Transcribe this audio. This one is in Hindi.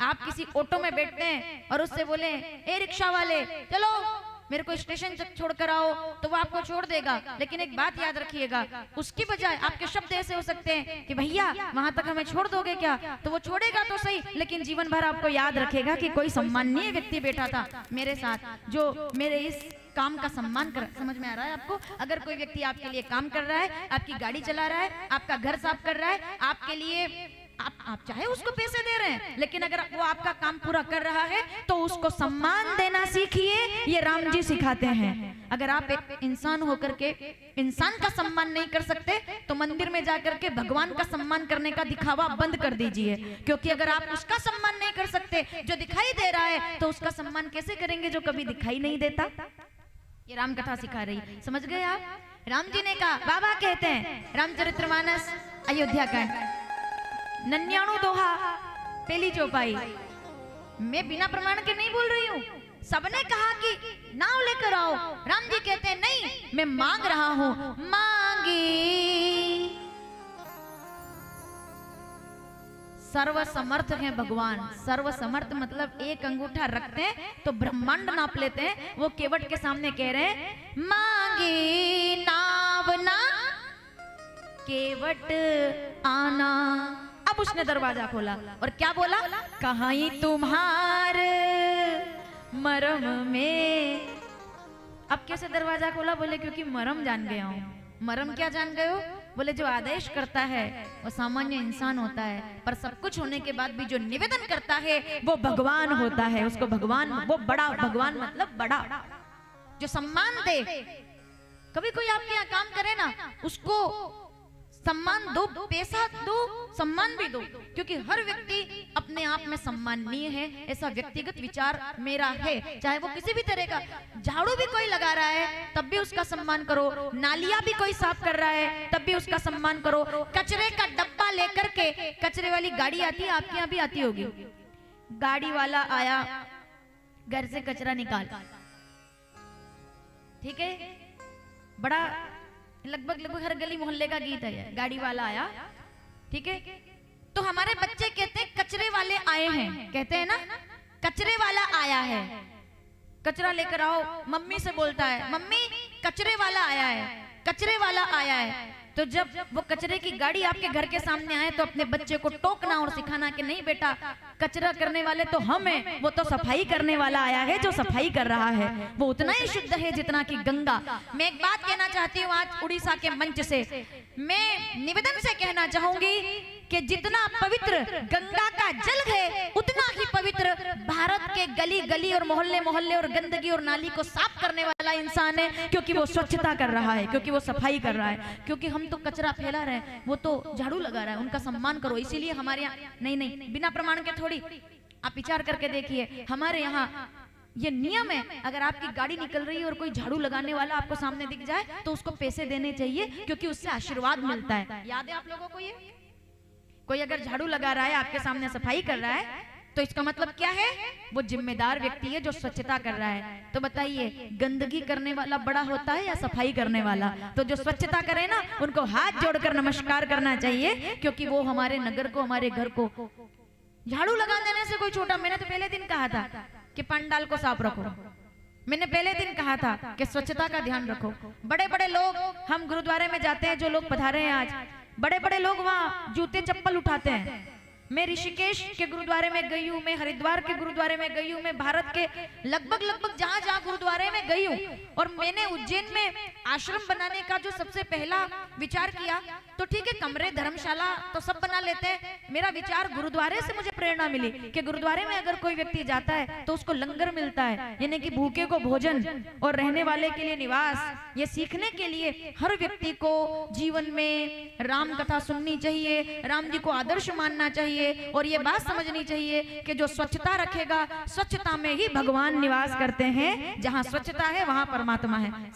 आप किसी ऑटो में बैठते हैं और उससे बोले, ए रिक्शा वाले चलो मेरे को स्टेशन तक छोड़ कर आओ, तो वो आपको छोड़ देगा। लेकिन एक बात याद रखिएगा, उसकी बजाय आपके शब्द ऐसे हो सकते हैं कि भैया वहां तक हमें छोड़ दोगे क्या? तो वो छोड़ेगा तो सही, लेकिन जीवन भर आपको याद रखेगा कि कोई सम्माननीय व्यक्ति बैठा था मेरे साथ, जो मेरे इस काम का सम्मान कर। समझ में आ रहा है आपको? अगर कोई व्यक्ति आपके लिए काम कर रहा है, आपकी गाड़ी चला रहा है, आपका घर साफ कर रहा है, आपके लिए आप चाहे उसको पैसे दे रहे हैं, लेकिन अगर वो आपका काम पूरा कर रहा है तो उसको सम्मान देना सीखिए। ये राम जी सिखाते हैं। अगर आप एक इंसान होकर के इंसान का सम्मान नहीं कर सकते तो मंदिर में जाकर के भगवान का सम्मान करने का दिखावा बंद कर दीजिए, क्योंकि अगर आप उसका सम्मान नहीं कर सकते जो दिखाई दे रहा है, तो उसका सम्मान कैसे करेंगे जो कभी दिखाई नहीं देता? ये राम कथा सिखा रही। समझ गए आप? राम जी ने कहा, बाबा कहते हैं रामचरितमानस अयोध्या कांड 99 दोहा पहली चौपाई। मैं बिना प्रमाण के नहीं बोल रही हूँ। सबने कहा कि नाव लेकर आओ, राम जी कहते हैं नहीं, मैं मांग रहा हूं, मांगी। सर्वसमर्थ है भगवान। सर्वसमर्थ मतलब एक अंगूठा रखते हैं तो ब्रह्मांड नाप लेते हैं। वो केवट के सामने कह रहे हैं, मांगी नाव ना केवट आना। अब उसने दरवाजा खोला और क्या बोला, कहीं तुम्हार मरम में। अब कैसे दरवाजा खोला? बोले क्योंकि मरम जान गया हूं। मरम क्या जान गए हो? बोले जो आदेश करता है वो सामान्य इंसान होता है, पर सब कुछ होने के बाद भी जो निवेदन करता है वो भगवान होता है। उसको भगवान, वो बड़ा भगवान मतलब बड़ा, जो सम्मान दे। कभी कोई आपके यहाँ काम करे ना, उसको सम्मान दो, पैसा दो, सम्मान भी दो, क्योंकि हर व्यक्ति अपने आप में सम्माननीय है। ऐसा व्यक्तिगत विचार मेरा है। चाहे वो किसी भी तरह का, झाड़ू भी कोई लगा रहा है तब भी उसका सम्मान करो, नालियां भी कोई साफ कर रहा है तब भी उसका सम्मान करो। कचरे का डब्बा लेकर के, कचरे वाली गाड़ी आती है, आपके यहाँ भी आती होगी, गाड़ी वाला आया, घर से कचरा निकाल, ठीक है, बड़ा लगभग हर गली मोहल्ले का गीत है। गाड़ी वाला आया, ठीक है, तो हमारे बच्चे कहते हैं कचरे वाले आए हैं, कहते हैं ना, कचरे वाला आया है, कचरा लेकर आओ। मम्मी से बोलता है, मम्मी कचरे वाला आया है, कचरे वाला आया है। तो जब वो कचरे की गाड़ी आपके घर के सामने आए तो अपने बच्चे को टोकना और सिखाना कि नहीं बेटा, कचरा करने वाले तो हम हैं, वो तो सफाई करने वाला आया है, जो सफाई कर रहा है वो उतना ही शुद्ध है जितना कि गंगा। मैं एक बात कहना चाहती हूँ आज उड़ीसा के मंच से, मैं निवेदन से कहना चाहूंगी कि जितना पवित्र गंगा का जल है उतना ही पवित्र भारत के गली गली और मोहल्ले मोहल्ले और गंदगी और नाली को साफ करने वाला इंसान है, क्योंकि वो स्वच्छता कर रहा है, क्योंकि वो सफाई कर रहा है। क्योंकि हम तो कचरा फैला रहे हैं, वो तो झाड़ू लगा रहा है, उनका सम्मान करो। इसीलिए हमारे यहाँ नहीं, बिना प्रमाण के थोड़ी, आप विचार करके देखिए, हमारे यहाँ ये नियम है, अगर आपकी गाड़ी निकल रही है और कोई झाड़ू लगाने वाला आपको सामने दिख जाए तो उसको पैसे देने चाहिए, क्योंकि उससे आशीर्वाद मिलता है। याद है आप लोगों को ये? कोई अगर झाड़ू लगा रहा है, आपके सामने सफाई कर रहा है, तो इसका मतलब क्या है? वो जिम्मेदार व्यक्ति है जो स्वच्छता कर रहा है। तो बताइए, गंदगी करने वाला बड़ा होता है या सफाई करने वाला? तो जो स्वच्छता करे ना, उनको हाथ जोड़कर नमस्कार करना चाहिए, क्योंकि वो हमारे नगर को, हमारे घर को, झाड़ू लगा देने से कोई छोटा। मैंने तो पहले दिन कहा था कि पंडाल को साफ रखो, मैंने पहले दिन कहा था कि स्वच्छता का ध्यान रखो। बड़े बड़े लोग, हम गुरुद्वारे में जाते हैं, जो लोग पधारे हैं आज, बड़े बड़े लोग वहाँ जूते चप्पल उठाते हैं। मैं ऋषिकेश के गुरुद्वारे में गई हूँ, मैं हरिद्वार के गुरुद्वारे में गई हूँ, मैं भारत के लगभग जहाँ जहाँ गुरुद्वारे में गई हूँ। और मैंने उज्जैन में आश्रम बनाने का जो सबसे पहला विचार किया, तो ठीक है, कमरे धर्मशाला तो सब बना लेते हैं, मेरा विचार गुरुद्वारे से मुझे प्रेरणा मिली कि गुरुद्वारे में अगर कोई व्यक्ति जाता है तो उसको लंगर मिलता है, यानी कि भूखे को भोजन और रहने वाले के लिए निवास। ये सीखने के लिए हर व्यक्ति को जीवन में राम कथा सुननी चाहिए, राम जी को आदर्श मानना चाहिए, और ये बात समझनी चाहिए कि जो स्वच्छता रखेगा, स्वच्छता में ही भगवान निवास करते हैं। जहां स्वच्छता है वहां परमात्मा है।